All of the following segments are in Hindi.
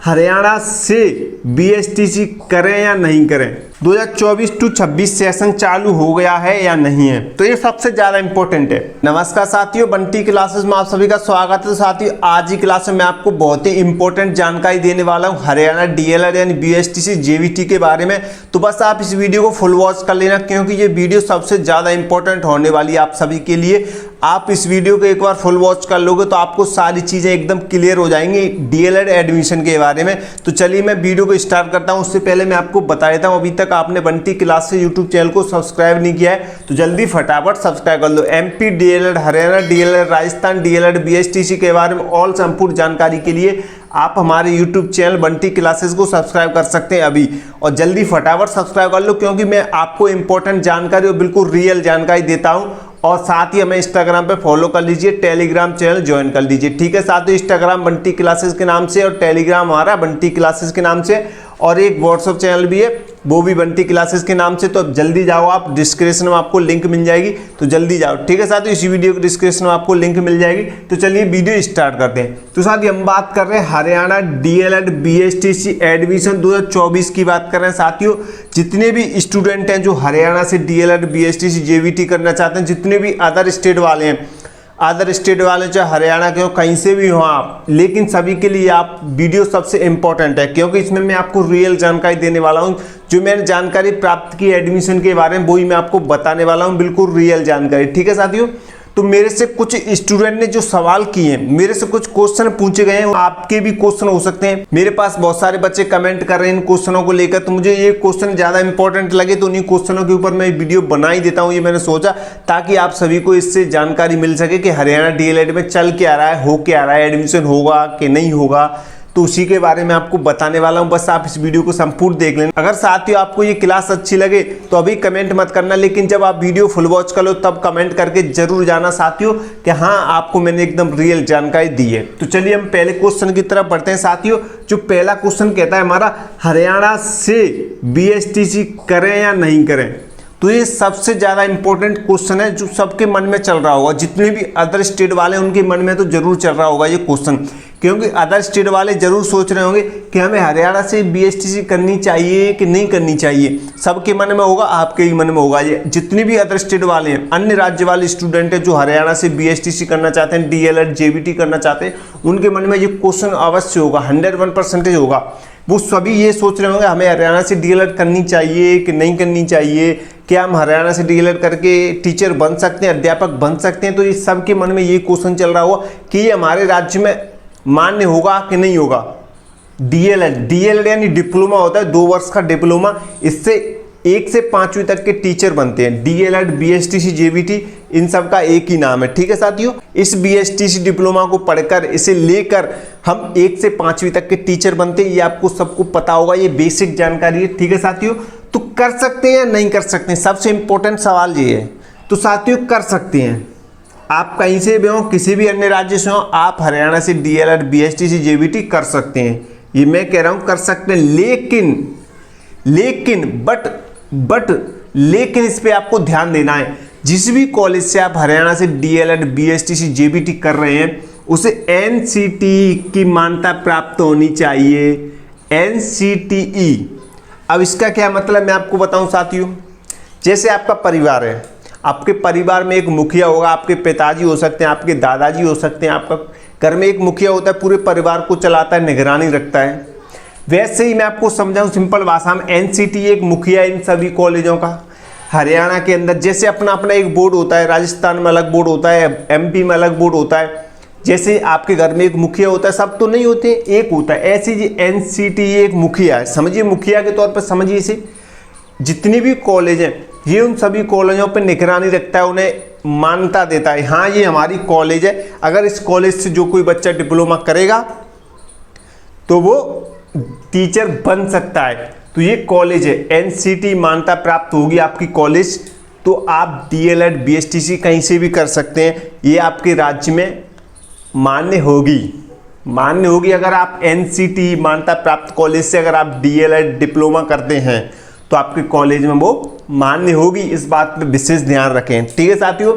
हरियाणा से बीएसटीसी करें या नहीं करें। 2024 टू 26 सेशन चालू हो गया है या नहीं है, तो ये सबसे ज्यादा इंपॉर्टेंट है। नमस्कार साथियों, बंटी क्लासेस में आप सभी का स्वागत है। तो साथियों, आज की क्लास में मैं आपको बहुत ही इंपॉर्टेंट जानकारी देने वाला हूं हरियाणा डीएलएड यानी बीएसटीसी जेवीटी के बारे में। तो बस आप इस वीडियो को फुल वॉच कर लेना, क्योंकि ये वीडियो सबसे ज्यादा इंपॉर्टेंट होने वाली है आप सभी के लिए। आप इस वीडियो को एक बार फुल वॉच कर लोगे तो आपको सारी चीजें एकदम क्लियर हो जाएंगी डीएलएड एडमिशन के बारे में। तो चलिए मैं वीडियो को स्टार्ट करता हूं। उससे पहले मैं आपको बता देता हूं, अभी तक आपने बंटी क्लास से यूट्यूब चैनल को सब्सक्राइब नहीं किया है तो जल्दी फटाफट सब्सक्राइब कर लो। MP DElEd, Haryana DElEd, Rajasthan DElEd, BSTC के बारे में ऑल संपूर्ण जानकारी के लिए आप हमारे यूट्यूब चैनल बंटी क्लासेस को सब्सक्राइब कर सकते हैं अभी, और जल्दी फटाफट सब्सक्राइब कर लो, क्योंकि मैं आपको इंपॉर्टेंट जानकारी और बिल्कुल रियल जानकारी देता हूं। और साथ ही हमें इंस्टाग्राम पे फॉलो कर लीजिए, टेलीग्राम चैनल ज्वाइन कर लीजिए, ठीक है साथियों। इंस्टाग्राम बंटी क्लासेस के नाम से और टेलीग्राम हमारा बंटी क्लासेस के नाम से, और एक व्हाट्सएप चैनल भी है वो भी बंटी क्लासेस के नाम से। तो अब जल्दी जाओ, आप डिस्क्रिप्शन में आपको लिंक मिल जाएगी, तो जल्दी जाओ, ठीक है साथियों। इसी वीडियो के डिस्क्रिप्शन में आपको लिंक मिल जाएगी। तो चलिए वीडियो स्टार्ट करते हैं। तो साथियों, हम बात कर रहे हैं हरियाणा डीएलएड बीएसटीसी एडमिशन 2024 की बात कर रहे हैं साथियों। जितने भी स्टूडेंट हैं जो हरियाणा से डीएलएड बीएसटीसी जेवीटी करना चाहते हैं, जितने भी अदर स्टेट वाले हैं, अदर स्टेट वाले चाहे हरियाणा के हो, कहीं से भी हो आप, लेकिन सभी के लिए आप वीडियो सबसे इंपॉर्टेंट है, क्योंकि इसमें मैं आपको रियल जानकारी देने वाला हूं। जो मैंने जानकारी प्राप्त की एडमिशन के बारे में वही मैं आपको बताने वाला हूं, बिल्कुल रियल जानकारी, ठीक है साथियों। तो मेरे से कुछ स्टूडेंट ने जो सवाल किए हैं, मेरे से कुछ क्वेश्चन पूछे गए हैं, आपके भी क्वेश्चन हो सकते हैं। मेरे पास बहुत सारे बच्चे कमेंट कर रहे हैं इन क्वेश्चनों को लेकर, तो मुझे ये क्वेश्चन ज्यादा इंपॉर्टेंट लगे तो उन्हीं क्वेश्चनों के ऊपर मैं वीडियो बना ही देता हूँ। ये मैंने सोचा ताकि आप सभी को इससे जानकारी मिल सके कि हरियाणा डीएलएड में चल के आ रहा है, हो के आ रहा है, एडमिशन होगा कि नहीं होगा, तो उसी के बारे में आपको बताने वाला हूं। बस आप इस वीडियो को संपूर्ण देख लेना। अगर साथियों आपको ये क्लास अच्छी लगे तो अभी कमेंट मत करना, लेकिन जब आप वीडियो फुल वॉच कर लो तब कमेंट करके जरूर जाना साथियों कि हाँ, आपको मैंने एकदम रियल जानकारी दी है। तो चलिए हम पहले क्वेश्चन की तरफ बढ़ते हैं साथियों। जो पहला क्वेश्चन कहता है हमारा, हरियाणा से बीएसटीसी करें या नहीं करें। तो ये सबसे ज्यादा इंपॉर्टेंट क्वेश्चन है, जो सबके मन में चल रहा होगा। जितने भी अदर स्टेट वाले उनके मन में तो जरूर चल रहा होगा ये क्वेश्चन, क्योंकि अदर स्टेट वाले जरूर सोच रहे होंगे कि हमें हरियाणा से बीएसटीसी करनी चाहिए कि नहीं करनी चाहिए। सबके मन में होगा, आपके ही मन में होगा। ये जितने भी अदर स्टेट वाले हैं, अन्य राज्य वाले स्टूडेंट हैं जो हरियाणा से बीएसटीसी करना चाहते हैं, डीएलएड जेवीटी करना चाहते हैं, उनके मन में ये क्वेश्चन अवश्य होगा, 101% होगा। वो सभी ये सोच रहे होंगे हमें हरियाणा से डीएलएड करनी चाहिए कि नहीं करनी चाहिए, क्या हम हरियाणा से डीएलएड करके टीचर बन सकते हैं, अध्यापक बन सकते हैं। तो ये सबके मन में ये क्वेश्चन चल रहा होगा कि ये हमारे राज्य में मान्य होगा कि नहीं होगा। डीएलएड यानी डिप्लोमा होता है, 2 वर्ष का डिप्लोमा। इससे 1 से 5वीं तक के टीचर बनते हैं। डीएलएड, बीएसटीसी, जेवीटी, इन सब का एक ही नाम है, ठीक है साथियों। इस बीएसटीसी डिप्लोमा को पढ़कर, इसे लेकर हम 1 से 5वीं तक के टीचर बनते हैं। ये आपको सबको पता होगा, ये बेसिक जानकारी है, ठीक है साथियों। तो कर सकते हैं या नहीं कर सकते हैं, सबसे इंपॉर्टेंट सवाल ये है। तो साथियों, कर सकते हैं। आप कहीं से भी हो, किसी भी अन्य राज्य से हो, आप हरियाणा से डीएलएड, बीएसटीसी, जेवीटी कर सकते हैं। ये मैं कह रहा हूं कर सकते हैं, लेकिन इस पे आपको ध्यान देना है। जिस भी कॉलेज से आप हरियाणा से डीएलएड, बीएसटीसी, जेवीटी कर रहे हैं, उसे एनसीटीई की मान्यता प्राप्त होनी चाहिए। एनसीटीई, अब इसका क्या मतलब मैं आपको बताऊं साथियों। जैसे आपका परिवार है, आपके परिवार में एक मुखिया होगा, आपके पिताजी हो सकते हैं, आपके दादाजी हो सकते हैं, आपका घर में एक मुखिया होता है, पूरे परिवार को चलाता है, निगरानी रखता है। वैसे ही मैं आपको समझाऊं सिंपल भाषा में, एनसीटीई एक मुखिया है इन सभी कॉलेजों का। हरियाणा के अंदर जैसे अपना अपना एक बोर्ड होता है, राजस्थान में अलग बोर्ड होता है, एमपी में अलग बोर्ड होता है, जैसे आपके घर में एक मुखिया होता है, सब तो नहीं होते, एक होता है। ऐसे जी एनसीटीई एक मुखिया है, समझिए मुखिया के तौर पर समझिए इसे। जितनी भी कॉलेज हैं, ये उन सभी कॉलेजों पर निगरानी रखता है, उन्हें मान्यता देता है, हाँ ये हमारी कॉलेज है। अगर इस कॉलेज से जो कोई बच्चा डिप्लोमा करेगा तो वो टीचर बन सकता है। तो ये कॉलेज है, एनसीटीई मान्यता प्राप्त होगी आपकी कॉलेज, तो आप डीएलएड, बीएसटीसी कहीं से भी कर सकते हैं। ये आपके राज्य में मान्य होगी। अगर आप एनसीटीई मान्यता प्राप्त कॉलेज से अगर आप डीएलएड डिप्लोमा करते हैं तो आपके कॉलेज में वो मान्य होगी। इस बात पे विशेष ध्यान रखें, ठीक है साथियों।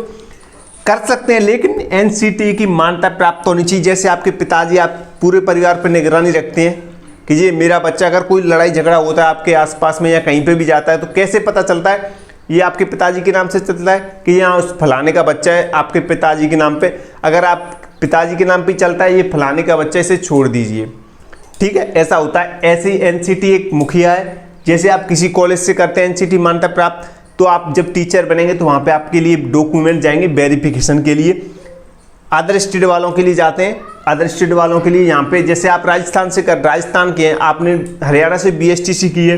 कर सकते हैं, लेकिन एनसीटीई की मान्यता प्राप्त होनी चाहिए। जैसे आपके पिताजी आप पूरे परिवार पर निगरानी रखते हैं, कि ये मेरा बच्चा, अगर कोई लड़ाई झगड़ा होता है आपके आसपास में या कहीं पे भी जाता है तो कैसे पता चलता है? ये आपके पिताजी के नाम से चलता है कि यहाँ उस फलाने का बच्चा है आपके पिताजी के नाम पे। अगर आप पिताजी के नाम पे चलता है ये फलाने का बच्चा, इसे छोड़ दीजिए, ठीक है, ऐसा होता है। ऐसे ही एनसीटी एक मुखिया है। जैसे आप किसी कॉलेज से करते हैं एनसीटी मान्यता प्राप्त, तो आप जब टीचर बनेंगे तो वहाँ पे आपके लिए डॉक्यूमेंट जाएंगे वेरिफिकेशन के लिए। अदर स्टेट वालों के लिए जाते हैं, अदर स्टेट वालों के लिए यहाँ पे जैसे आप राजस्थान के हैं, आपने हरियाणा से बीएसटीसी की है,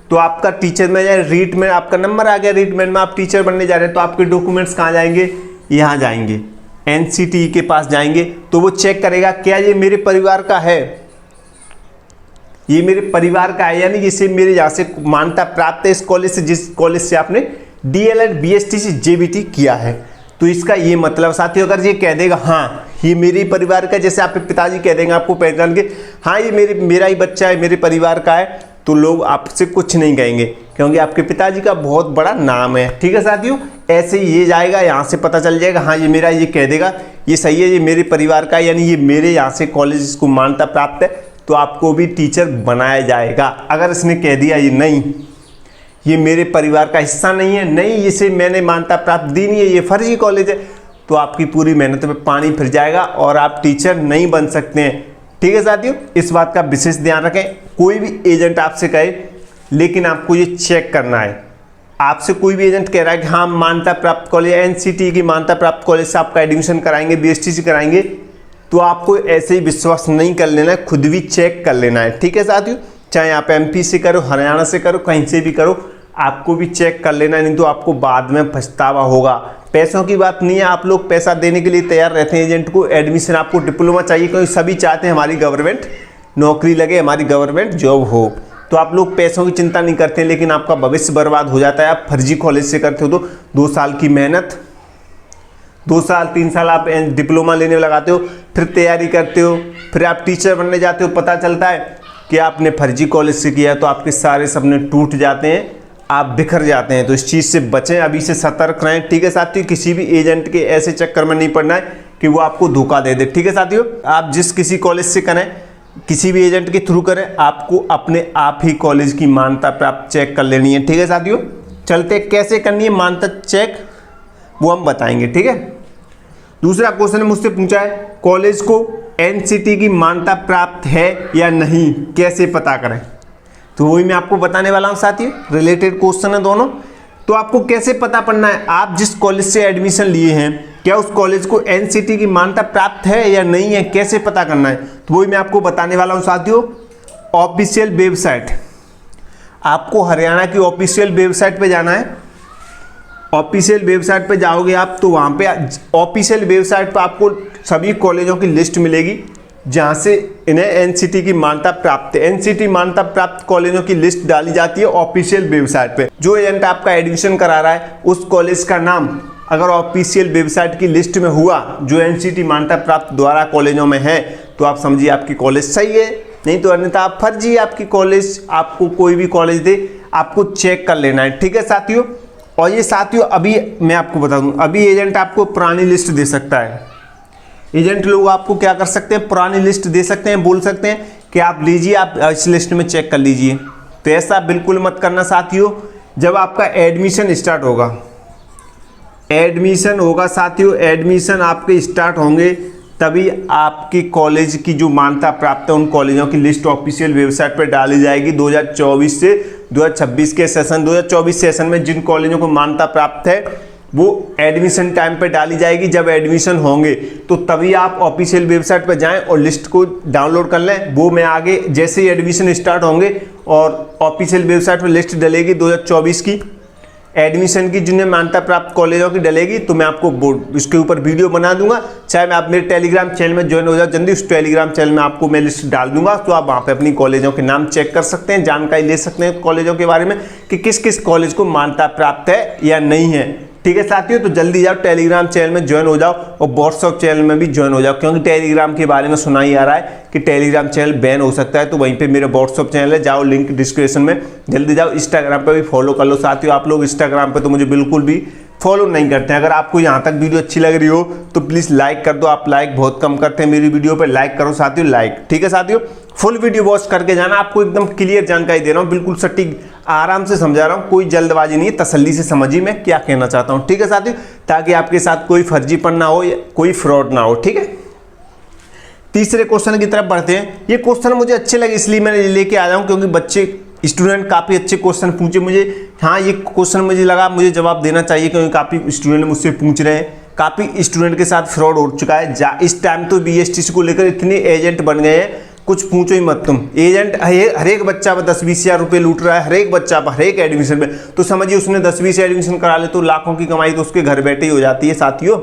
तो आपका टीचर में या रीट में आपका नंबर आ गया, रीट में आप टीचर बनने जा रहे हैं, तो आपके डॉक्यूमेंट्स कहाँ जाएंगे? यहाँ जाएंगे, एनसीटी के पास जाएंगे। तो वो चेक करेगा क्या ये मेरे परिवार का है, ये मेरे परिवार का है, यानी जिसे मेरे यहाँ से मान्यता प्राप्त है इस कॉलेज से, जिस कॉलेज से आपने डीएलएड बीएसटीसी जेबीटी किया है। तो इसका ये मतलब साथियों, अगर ये कह देगा हाँ ये मेरे परिवार का, जैसे आपके पिताजी कह देंगे आपको पहचान के हाँ ये मेरा ही बच्चा है, मेरे परिवार का है, तो लोग आपसे कुछ नहीं कहेंगे क्योंकि आपके पिताजी का बहुत बड़ा नाम है। ठीक है साथियों, ऐसे ही ये जाएगा, यहाँ से पता चल जाएगा हाँ ये मेरा, ये कह देगा ये सही है, ये मेरे परिवार का, यानी ये मेरे यहाँ से कॉलेज को मान्यता प्राप्त है, तो आपको भी टीचर बनाया जाएगा। अगर इसने कह दिया ये नहीं, ये मेरे परिवार का हिस्सा नहीं है, नहीं इसे मैंने मान्यता प्राप्त दी नहीं है, ये फर्जी कॉलेज है, तो आपकी पूरी मेहनत में पानी फिर जाएगा और आप टीचर नहीं बन सकते हैं। ठीक है साथियों, इस बात का विशेष ध्यान रखें। कोई भी एजेंट आपसे कहे, लेकिन आपको ये चेक करना है। आपसे कोई भी एजेंट कह रहा है कि हाँ मान्यता प्राप्त कॉलेज, एनसीटी की मान्यता प्राप्त कॉलेज से आपका एडमिशन कराएंगे, बीएसटीसी कराएंगे, तो आपको ऐसे ही विश्वास नहीं कर लेना है, खुद भी चेक कर लेना है। ठीक है साथियों, चाहे आप एमपी से करो, हरियाणा से करो, कहीं से भी करो, आपको भी चेक कर लेना है, नहीं तो आपको बाद में पछतावा होगा। पैसों की बात नहीं है, आप लोग पैसा देने के लिए तैयार रहते हैं एजेंट को। एडमिशन आपको डिप्लोमा चाहिए क्योंकि सभी चाहते हैं हमारी गवर्नमेंट नौकरी लगे, हमारी गवर्नमेंट जॉब हो, तो आप लोग पैसों की चिंता नहीं करते हैं, लेकिन आपका भविष्य बर्बाद हो जाता है। आप फर्जी कॉलेज से करते हो तो 2 साल की मेहनत, 2 साल 3 साल आप डिप्लोमा लेने लगाते हो, फिर तैयारी करते हो, फिर आप टीचर बनने जाते हो, पता चलता है कि आपने फर्जी कॉलेज से किया, तो आपके सारे सपने टूट जाते हैं, आप बिखर जाते हैं। तो इस चीज़ से बचें, अभी से सतर्क रहें। ठीक है साथियों, किसी भी एजेंट के ऐसे चक्कर में नहीं पड़ना है कि वो आपको धोखा दे दे। ठीक है साथियों, आप जिस किसी कॉलेज से करें, किसी भी एजेंट के थ्रू करें, आपको अपने आप ही कॉलेज की मान्यता प्राप्त चेक कर लेनी है। ठीक है साथियों, चलते कैसे करनी है मान्यता चेक वो हम बताएंगे। ठीक है, दूसरा क्वेश्चन मुझसे पूछा है, कॉलेज को एनसीटी की मान्यता प्राप्त है या नहीं, कैसे पता करें? तो वही मैं आपको बताने वाला हूं साथियों, रिलेटेड क्वेश्चन है दोनों। तो आपको कैसे पता पड़ना है, आप जिस कॉलेज से एडमिशन लिए हैं क्या उस कॉलेज को एनसीटी की मान्यता प्राप्त है या नहीं है, कैसे पता करना है? तो वही मैं आपको बताने वाला हूं साथियों। ऑफिशियल वेबसाइट, आपको हरियाणा की ऑफिशियल वेबसाइट पे जाना है। ऑफिशियल वेबसाइट पे जाओगे आप, तो वहाँ पे ऑफिशियल वेबसाइट पे आपको सभी कॉलेजों की लिस्ट मिलेगी जहाँ से इन्हें एनसीटी की मान्यता प्राप्त है। एनसीटी मान्यता प्राप्त कॉलेजों की लिस्ट डाली जाती है ऑफिशियल वेबसाइट पे। जो एजेंट आपका एडमिशन करा रहा है उस कॉलेज का नाम अगर ऑफिशियल वेबसाइट की लिस्ट में हुआ जो एनसीटी मान्यता प्राप्त द्वारा कॉलेजों में है, तो आप समझिए आपकी कॉलेज सही है, नहीं तो अन्यथा आप फर्जी आपकी कॉलेज, आपको कोई भी कॉलेज दे, आपको चेक कर लेना है। ठीक है साथियों, और ये साथियों अभी मैं आपको बता दूं, अभी एजेंट आपको पुरानी लिस्ट दे सकता है। एजेंट लोग आपको क्या कर सकते हैं, पुरानी लिस्ट दे सकते हैं, बोल सकते हैं कि आप लीजिए, आप इस लिस्ट में चेक कर लीजिए। तो ऐसा बिल्कुल मत करना साथियों। जब आपका एडमिशन स्टार्ट होगा, एडमिशन होगा साथियों, एडमिशन आपके स्टार्ट होंगे तभी आपकी कॉलेज की जो मान्यता प्राप्त है उन कॉलेजों की लिस्ट ऑफिशियल वेबसाइट पर डाली जाएगी। 2024 से 2026 के सेशन, 2024 सेशन में जिन कॉलेजों को मान्यता प्राप्त है वो एडमिशन टाइम पे डाली जाएगी। जब एडमिशन होंगे तो तभी आप ऑफिशियल वेबसाइट पर जाएं और लिस्ट को डाउनलोड कर लें। वो मैं आगे जैसे ही एडमिशन स्टार्ट होंगे और ऑफिशियल वेबसाइट पर लिस्ट डलेगी 2024 की एडमिशन की, जिन्हें मान्यता प्राप्त कॉलेजों की डलेगी, तो मैं आपको इसके ऊपर वीडियो बना दूंगा। चाहे मैं आप मेरे टेलीग्राम चैनल में ज्वाइन हो जाओ जल्दी, उस टेलीग्राम चैनल में आपको मैं लिस्ट डाल दूंगा, तो आप वहाँ पे अपनी कॉलेजों के नाम चेक कर सकते हैं, जानकारी ले सकते हैं कॉलेजों के बारे में कि किस किस कॉलेज को मान्यता प्राप्त है या नहीं है। ठीक है साथियों, तो जल्दी जाओ टेलीग्राम चैनल में ज्वाइन हो जाओ और व्हाट्सएप चैनल में भी ज्वाइन हो जाओ, क्योंकि टेलीग्राम के बारे में सुना ही आ रहा है कि टेलीग्राम चैनल बैन हो सकता है। तो वहीं पे मेरा व्हाट्सएप चैनल है, जाओ लिंक डिस्क्रिप्शन में, जल्दी जाओ। इंस्टाग्राम पे भी फॉलो कर लो साथियों। आप लोग इंस्टाग्राम पे तो मुझे बिल्कुल भी फॉलो नहीं करते हैं। अगर आपको यहाँ तक वीडियो अच्छी लग रही हो तो प्लीज़ लाइक कर दो, आप लाइक बहुत कम करते हैं मेरी वीडियो पर, लाइक करो साथियों, लाइक। ठीक है साथियों, फुल वीडियो वॉच करके जाना, आपको एकदम क्लियर जानकारी दे रहा हूँ, बिल्कुल सटीक आराम से समझा रहा हूँ, कोई जल्दबाजी नहीं है, तसल्ली से समझिए मैं क्या कहना चाहता हूँ। ठीक है साथियों, ताकि आपके साथ कोई फर्जीपन ना हो या कोई फ्रॉड ना हो। ठीक है, तीसरे क्वेश्चन की तरफ बढ़ते हैं। ये क्वेश्चन मुझे अच्छे लगे इसलिए मैं लेके आया हूँ, क्योंकि बच्चे स्टूडेंट काफ़ी अच्छे क्वेश्चन पूछे मुझे। हाँ, ये क्वेश्चन मुझे लगा मुझे जवाब देना चाहिए, क्योंकि काफ़ी स्टूडेंट मुझसे पूछ रहे हैं, काफ़ी स्टूडेंट के साथ फ्रॉड हो चुका है। इस टाइम तो BSTC को लेकर इतने एजेंट बन गए हैं, कुछ पूछो ही मत तुम। एजेंट हर एक बच्चा पर 10-20 हज़ार रुपये लूट रहा है, हर एक बच्चा पर, हर एक एडमिशन में। तो समझिए उसने 10-20 एडमिशन करा ले तो लाखों की कमाई तो उसके घर बैठे ही हो जाती है साथियों,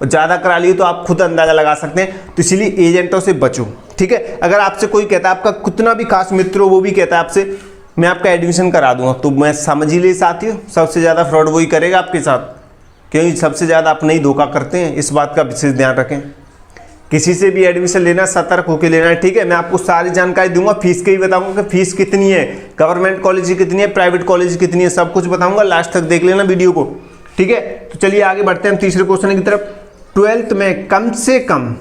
और ज़्यादा करा लिए तो आप खुद अंदाज़ा लगा सकते हैं। तो इसीलिए एजेंटों से बचो। ठीक है, अगर आपसे कोई कहता है, आपका कितना भी खास मित्र हो वो भी कहता है आपसे मैं आपका एडमिशन करा दूंगा, तो मैं समझ ही ले साथियों, सबसे ज़्यादा फ्रॉड वही करेगा आपके साथ, क्योंकि सबसे ज़्यादा अपने ही धोखा करते हैं। इस बात का विशेष ध्यान रखें। किसी से भी एडमिशन लेना सतर्क होकर लेना है। ठीक है, मैं आपको सारी जानकारी दूंगा, फीस की भी बताऊंगा कि फीस कितनी है, गवर्नमेंट कॉलेज की कितनी है, प्राइवेट कॉलेज की कितनी है, सब कुछ बताऊंगा। लास्ट तक देख लेना वीडियो को। ठीक है, तो चलिए आगे बढ़ते हैं हम तीसरे क्वेश्चन की तरफ। 12th में कम से कम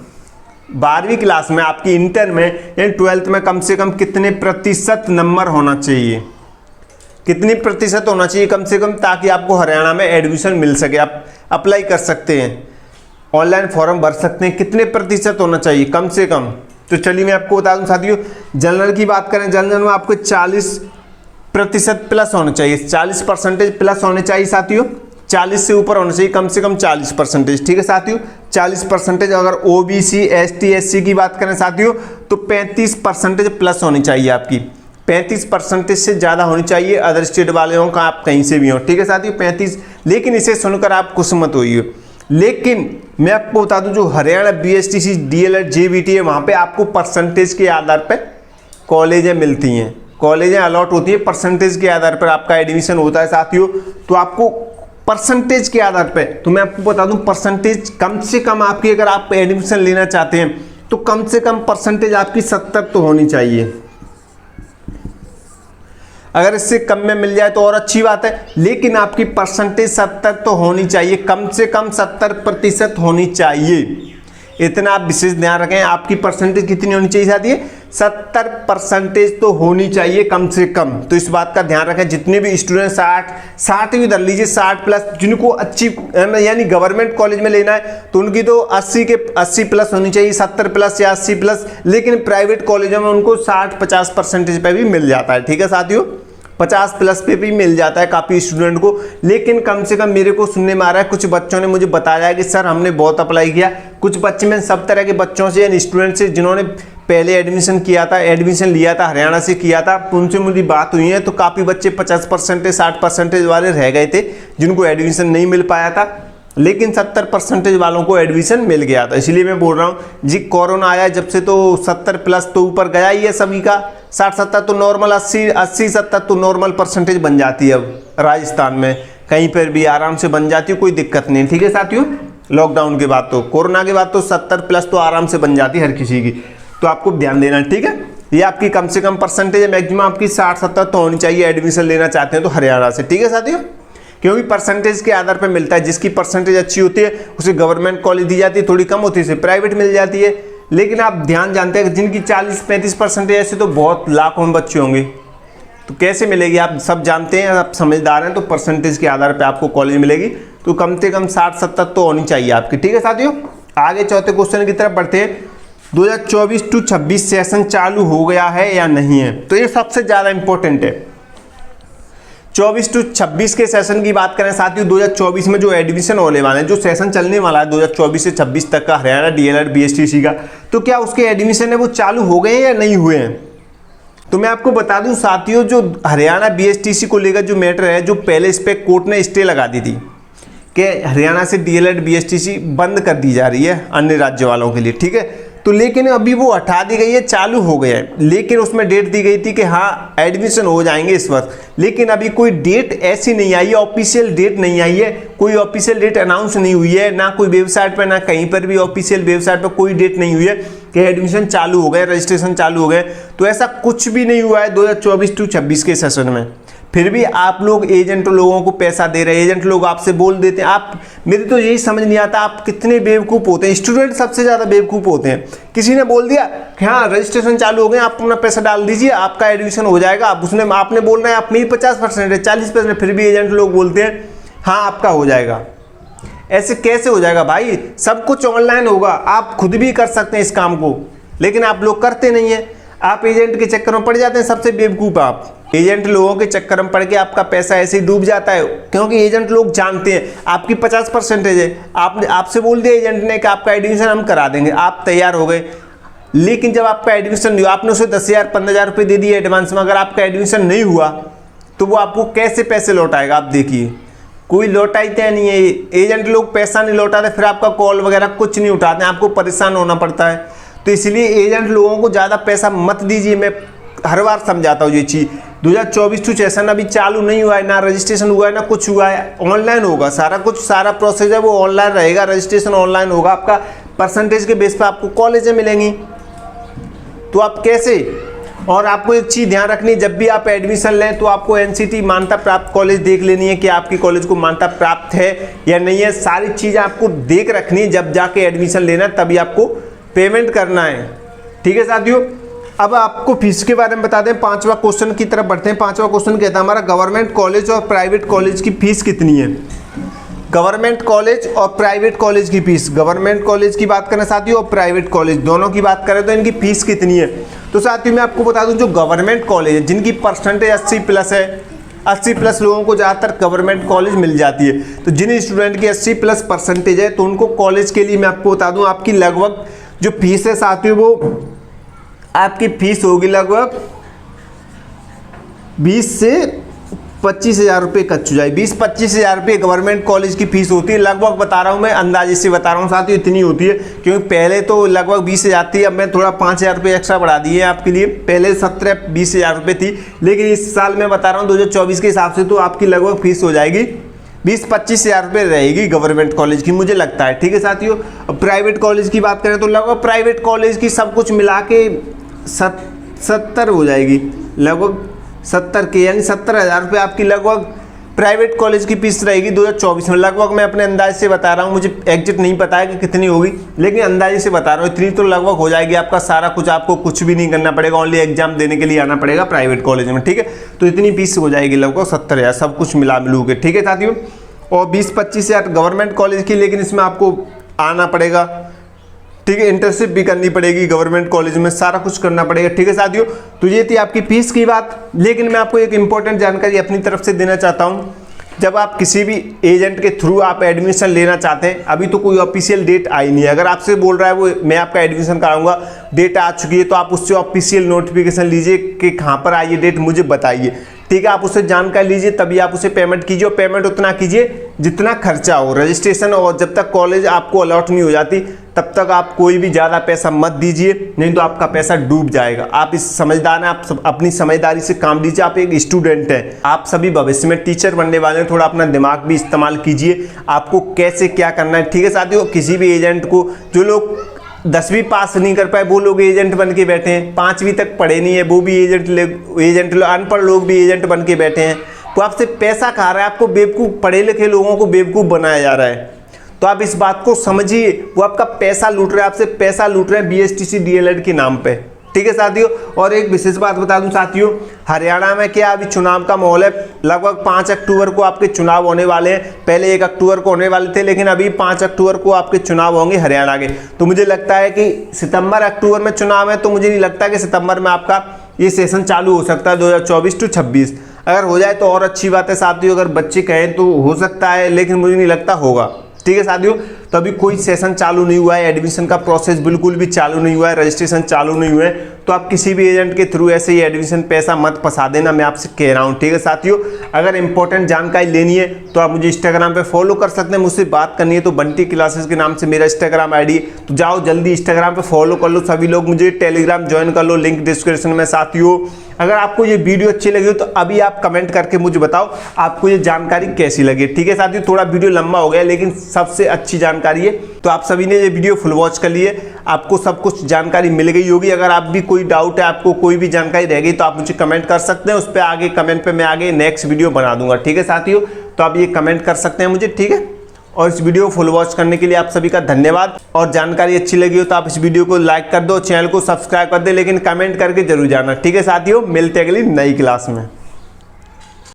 12वीं क्लास में आपकी इंटर में यानी 12th में कम से कम कितने प्रतिशत नंबर होना चाहिए, कितनी प्रतिशत होना चाहिए कम से कम, ताकि आपको हरियाणा में एडमिशन मिल सके, आप अप्लाई कर सकते हैं, ऑनलाइन फॉर्म भर सकते हैं। कितने प्रतिशत होना चाहिए कम से कम? तो चलिए मैं आपको बता दूं साथियों, जनरल की बात करें, जनरल में आपको 40% प्लस होना चाहिए, 40% प्लस होने चाहिए साथियों, 40 से ऊपर होना चाहिए, कम से कम 40%। ठीक है साथियों, 40%। अगर OBC ST SC की बात करें साथियों तो 35% प्लस होनी चाहिए आपकी, 35% से ज़्यादा होनी चाहिए। अदर स्टेट वाले हों का आप कहीं से भी हो। ठीक है साथियों, 35। लेकिन इसे सुनकर आप खुश मत होइए, लेकिन मैं आपको बता दूं जो हरियाणा BSTC DLED JBT है, वहाँ पे आपको परसेंटेज के आधार पर कॉलेजें मिलती हैं, कॉलेजें अलॉट होती है, परसेंटेज के आधार पर आपका एडमिशन होता है साथियों। तो आपको परसेंटेज के आधार पे, तो मैं आपको बता दूं परसेंटेज कम से कम आपकी, अगर आप एडमिशन लेना चाहते हैं तो कम से कम परसेंटेज आपकी 70 तो होनी चाहिए। अगर इससे कम में मिल जाए तो और अच्छी बात है, लेकिन आपकी परसेंटेज 70 तो होनी चाहिए, कम से कम 70% होनी चाहिए। इतना आप विशेष ध्यान रखें। आपकी परसेंटेज कितनी होनी चाहिए साथियों? 70% तो होनी चाहिए कम से कम। तो इस बात का ध्यान रखें। जितने भी स्टूडेंट 60 भी धर लीजिए, 60 प्लस, जिनको अच्छी यानी गवर्नमेंट कॉलेज में लेना है तो उनकी तो 80 प्लस होनी चाहिए, 70 प्लस या 80 प्लस। लेकिन प्राइवेट कॉलेजों में उनको 60-50% पे भी मिल जाता है। ठीक है साथियों, 50 प्लस पे भी मिल जाता है काफ़ी स्टूडेंट को। लेकिन कम से कम मेरे को सुनने में आ रहा है, कुछ बच्चों ने मुझे बताया कि सर हमने बहुत अप्लाई किया, कुछ बच्चे में सब तरह के बच्चों से यानी स्टूडेंट से जिन्होंने पहले एडमिशन किया था, एडमिशन लिया था, हरियाणा से किया था, उनसे मुझे बात हुई है तो काफ़ी बच्चे 50%, 60% वाले रह गए थे जिनको एडमिशन नहीं मिल पाया था, लेकिन 70% वालों को एडमिशन मिल गया था। इसलिए मैं बोल रहा हूँ जी, कोरोना आया जब से तो 70 प्लस तो ऊपर गया ही है सभी का, 60-70 तो नॉर्मल, 80-70 तो नॉर्मल परसेंटेज बन जाती है। अब राजस्थान में कहीं पर भी आराम से बन जाती है, कोई दिक्कत नहीं। ठीक है साथियों, लॉकडाउन के बाद तो, कोरोना के बाद तो 70 प्लस तो आराम से बन जाती है हर किसी की, तो आपको ध्यान देना। ठीक है, ये आपकी कम से कम परसेंटेज है, मैक्सिमम आपकी 60-70 तो होनी चाहिए एडमिशन लेना चाहते हैं तो हरियाणा से। ठीक है साथियों, क्योंकि परसेंटेज के आधार पर मिलता है, जिसकी परसेंटेज अच्छी होती है उसे गवर्नमेंट कॉलेज दी जाती है, थोड़ी कम होती है उसे प्राइवेट मिल जाती है। लेकिन आप ध्यान जानते हैं कि जिनकी 40-35% ऐसे तो बहुत लाखों में बच्चे होंगे, तो कैसे मिलेगी? आप सब जानते हैं, आप समझदार हैं, तो परसेंटेज के आधार पर आपको कॉलेज मिलेगी, तो कम से कम 60-70 तो होनी चाहिए आपकी। ठीक है साथियों, आगे चौथे क्वेश्चन की तरफ बढ़ते हैं। 2024-26 सेशन चालू हो गया है या नहीं है? तो ये सबसे ज़्यादा इंपॉर्टेंट है। 24-26 के सेशन की बात करें साथियों, 2024 में जो एडमिशन होने वाले हैं, जो सेशन चलने वाला है 2024 से 26 तक का हरियाणा DLED BSTC का, तो क्या उसके एडमिशन है वो चालू हो गए हैं या नहीं हुए हैं? तो मैं आपको बता दूं साथियों, जो हरियाणा BSTC को लेकर जो मैटर है, जो पहले इस पर कोर्ट ने स्टे लगा दी थी कि हरियाणा से DLED BSTC बंद कर दी जा रही है अन्य राज्य वालों के लिए। ठीक है, तो लेकिन अभी वो हटा दी गई है, चालू हो गया है। लेकिन उसमें डेट दी गई थी कि हाँ एडमिशन हो जाएंगे इस वर्ष, लेकिन अभी कोई डेट ऐसी नहीं आई है, ऑफिशियल डेट नहीं आई है, कोई ऑफिशियल डेट अनाउंस नहीं हुई है, ना कोई वेबसाइट पर, ना कहीं पर भी ऑफिशियल वेबसाइट पर कोई डेट नहीं हुई है कि एडमिशन चालू हो गए, रजिस्ट्रेशन चालू हो गए। तो ऐसा कुछ भी नहीं हुआ है 2024-26 के सेशन में। फिर भी आप लोग एजेंट लोगों को पैसा दे रहे हैं, एजेंट लोग आपसे बोल देते हैं। आप, मेरे तो यही समझ नहीं आता आप कितने बेवकूफ़ होते हैं। स्टूडेंट सबसे ज़्यादा बेवकूफ़ होते हैं। किसी ने बोल दिया कि हाँ रजिस्ट्रेशन चालू हो गए, आप अपना पैसा डाल दीजिए, आपका एडमिशन हो जाएगा। आप उसने आपने बोल रहे हैं आप मेरी 50% है, 40%, फिर भी एजेंट लोग बोलते हैं हाँ आपका हो जाएगा। ऐसे कैसे हो जाएगा भाई? सब कुछ ऑनलाइन होगा, आप खुद भी कर सकते हैं इस काम को, लेकिन आप लोग करते नहीं है। आप एजेंट के चक्कर में पड़ जाते हैं। सबसे बेवकूफ़ आप एजेंट लोगों के चक्कर में पड़ के आपका पैसा ऐसे ही डूब जाता है, क्योंकि एजेंट लोग जानते हैं आपकी 50% है। आपसे बोल दिया एजेंट ने कि आपका एडमिशन हम करा देंगे, आप तैयार हो गए, लेकिन जब आपका एडमिशन नहीं हुआ, आपने उसे 10,000 15,000 रुपये दे दिए एडवांस में, अगर आपका एडमिशन नहीं हुआ तो वो आपको कैसे पैसे लौटाएगा? आप देखिए, कोई लौटाते नहीं है। एजेंट लोग पैसा नहीं लौटाते, फिर आपका कॉल वगैरह कुछ नहीं उठाते, आपको परेशान होना पड़ता है। तो इसलिए एजेंट लोगों को ज़्यादा पैसा मत दीजिए। मैं हर बार समझाता हूँ ये चीज़। 2024 सेशन अभी चालू नहीं हुआ है, ना रजिस्ट्रेशन हुआ है ना कुछ हुआ है। ऑनलाइन होगा सारा कुछ, सारा प्रोसेस है वो ऑनलाइन रहेगा, रजिस्ट्रेशन ऑनलाइन होगा। आपका परसेंटेज के बेस पर आपको कॉलेजें मिलेंगी, तो आप कैसे? और आपको एक चीज़ ध्यान रखनी है, जब भी आप एडमिशन लें तो आपको एनसीटी मान्यता प्राप्त कॉलेज देख लेनी है कि आपकी कॉलेज को मान्यता प्राप्त है या नहीं है। सारी चीज़ें आपको देख रखनी है, जब जाके एडमिशन लेना तभी आपको पेमेंट करना है। ठीक है साथियों, अब आपको फीस के बारे में बता दें। 5वां क्वेश्चन की तरफ बढ़ते हैं। 5वां क्वेश्चन कहता है हमारा गवर्नमेंट कॉलेज और प्राइवेट कॉलेज की फीस कितनी है? गवर्नमेंट कॉलेज और प्राइवेट कॉलेज की फीस, गवर्नमेंट कॉलेज की बात करें साथियों और प्राइवेट कॉलेज दोनों की बात करें तो इनकी फीस कितनी है? तो साथियों मैं आपको बता दूं, जो गवर्नमेंट कॉलेज है जिनकी परसेंटेज 80+ है, 80+ लोगों को ज़्यादातर गवर्नमेंट कॉलेज मिल जाती है। तो जिन स्टूडेंट की 80+ परसेंटेज है तो उनको कॉलेज के लिए मैं आपको बता दूँ, आपकी लगभग जो फीस है साथियों वो आपकी फीस होगी लगभग 20 से 25,000 रुपये कच्चू जाए। 20-25 हज़ार रुपये गवर्नमेंट कॉलेज की फीस होती है। लगभग बता रहा हूँ मैं, अंदाजे से बता रहा हूँ साथियों, इतनी होती है। क्योंकि पहले तो लगभग 20,000 थी, अब मैं थोड़ा 5,000 रुपये एक्स्ट्रा बढ़ा दिए आपके लिए। पहले 17-20 हज़ार रुपये थी, लेकिन इस साल मैं बता रहा हूँ 2024 के हिसाब से तो आपकी लगभग फीस हो जाएगी 20-25 हज़ार रुपये रहेगी गवर्नमेंट कॉलेज की, मुझे लगता है। ठीक है साथियों, प्राइवेट कॉलेज की बात करें तो लगभग प्राइवेट कॉलेज की सब कुछ मिला के 70 हो जाएगी, लगभग 70 के, यानी 70,000 रुपये आपकी लगभग प्राइवेट कॉलेज की फीस रहेगी 2024 में। लगभग मैं अपने अंदाज से बता रहा हूँ, मुझे एग्जैक्ट नहीं पता है कि कितनी होगी, लेकिन अंदाजे से बता रहा हूँ इतनी तो लगभग हो जाएगी। आपका सारा कुछ, आपको कुछ भी नहीं करना पड़ेगा, ओनली एग्जाम देने के लिए आना पड़ेगा प्राइवेट कॉलेज में। ठीक है, तो इतनी फीस हो जाएगी लगभग 70,000, सब कुछ मिला मिलू के। ठीक है साथियों, और 20-25 हज़ार गवर्नमेंट कॉलेज की, लेकिन इसमें आपको आना पड़ेगा। ठीक है, इंटर्नशिप भी करनी पड़ेगी गवर्नमेंट कॉलेज में, सारा कुछ करना पड़ेगा। ठीक है साथियों, तो ये थी आपकी फीस की बात। लेकिन मैं आपको एक इंपॉर्टेंट जानकारी अपनी तरफ से देना चाहता हूँ। जब आप किसी भी एजेंट के थ्रू आप एडमिशन लेना चाहते हैं, अभी तो कोई ऑफिशियल डेट आई नहीं है। अगर आपसे बोल रहा है वो मैं आपका एडमिशन कराऊंगा, डेट आ चुकी है, तो आप उससे ऑफिशियल नोटिफिकेशन लीजिए कि कहाँ पर आई है डेट, मुझे बताइए। ठीक है, आप उससे जानकारी लीजिए, तभी आप उसे पेमेंट कीजिए। और पेमेंट उतना कीजिए जितना खर्चा हो रजिस्ट्रेशन, और जब तक कॉलेज आपको अलॉट नहीं हो जाती तब तक आप कोई भी ज़्यादा पैसा मत दीजिए, नहीं तो आपका पैसा डूब जाएगा। आप इस समझदार हैं, आप अपनी समझदारी से काम लीजिए। आप एक स्टूडेंट हैं, आप सभी भविष्य में टीचर बनने वाले हैं, थोड़ा अपना दिमाग भी इस्तेमाल कीजिए, आपको कैसे क्या करना है। ठीक है साथियों, किसी भी एजेंट को, जो लोग 10वीं पास नहीं कर पाए वो लोग एजेंट बन के बैठे हैं, 5वीं तक पढ़े नहीं है वो भी एजेंट अनपढ़ लोग भी एजेंट बन के बैठे हैं। वो आपसे पैसा खा रहा है, आपको बेवकूफ़, पढ़े लिखे लोगों को बेवकूफ़ बनाया जा रहा है। तो आप इस बात को समझिए, वो आपका पैसा लूट रहे हैं, आपसे पैसा लूट रहे हैं BSTC DLED के नाम पे। ठीक है साथियों, और एक विशेष बात बता दूं साथियों, हरियाणा में क्या अभी चुनाव का माहौल है। लगभग 5 अक्टूबर को आपके चुनाव होने वाले हैं। पहले 1 अक्टूबर को होने वाले थे, लेकिन अभी 5 अक्टूबर को आपके चुनाव होंगे हरियाणा के। तो मुझे लगता है कि सितंबर अक्टूबर में चुनाव है, तो मुझे नहीं लगता कि सितंबर में आपका ये सेशन चालू हो सकता है 2024-26। अगर हो जाए तो और अच्छी बात है साथियों, अगर बच्चे कहें तो हो सकता है, लेकिन मुझे नहीं लगता होगा। ठीक है साथियों, तो अभी कोई सेशन चालू नहीं हुआ है, एडमिशन का प्रोसेस बिल्कुल भी चालू नहीं हुआ है, रजिस्ट्रेशन चालू नहीं हुआ है। तो आप किसी भी एजेंट के थ्रू ऐसे ही एडमिशन पैसा मत फंसा देना, मैं आपसे कह रहा हूँ। ठीक है साथियों, अगर इंपॉर्टेंट जानकारी लेनी है तो आप मुझे इंस्टाग्राम पे फॉलो कर सकते हैं, मुझसे बात करनी है तो बंटी क्लासेस के नाम से मेरा इंस्टाग्राम ID, तो जाओ जल्दी इंस्टाग्राम पे फॉलो कर लो। सभी लोग मुझे टेलीग्राम ज्वाइन कर लो, लिंक डिस्क्रिप्शन में। साथियों अगर आपको ये वीडियो अच्छी लगी हो तो अभी आप कमेंट करके मुझे बताओ आपको ये जानकारी कैसी लगी। ठीक है साथियों, थोड़ा वीडियो लंबा हो गया, लेकिन सबसे अच्छी जानकारी जानकारी है। तो आप सभी ने ये वीडियो फुल वॉच कर लिए, आपको सब कुछ जानकारी मिल गई होगी। अगर आप भी कोई डाउट है, आपको कोई भी जानकारी रह गई तो आप मुझे कमेंट कर सकते हैं, उस पर आगे कमेंट पे मैं आगे नेक्स्ट वीडियो बना दूंगा। ठीक है साथियों, तो आप ये कमेंट कर सकते हैं मुझे। ठीक है, और इस वीडियो को फुल वॉच करने के लिए आप सभी का धन्यवाद। और जानकारी अच्छी लगी हो तो आप इस वीडियो को लाइक कर दो, चैनल को सब्सक्राइब कर दे, लेकिन कमेंट करके जरूर जाना। ठीक है साथियों, मिलते हैं अगली नई क्लास में।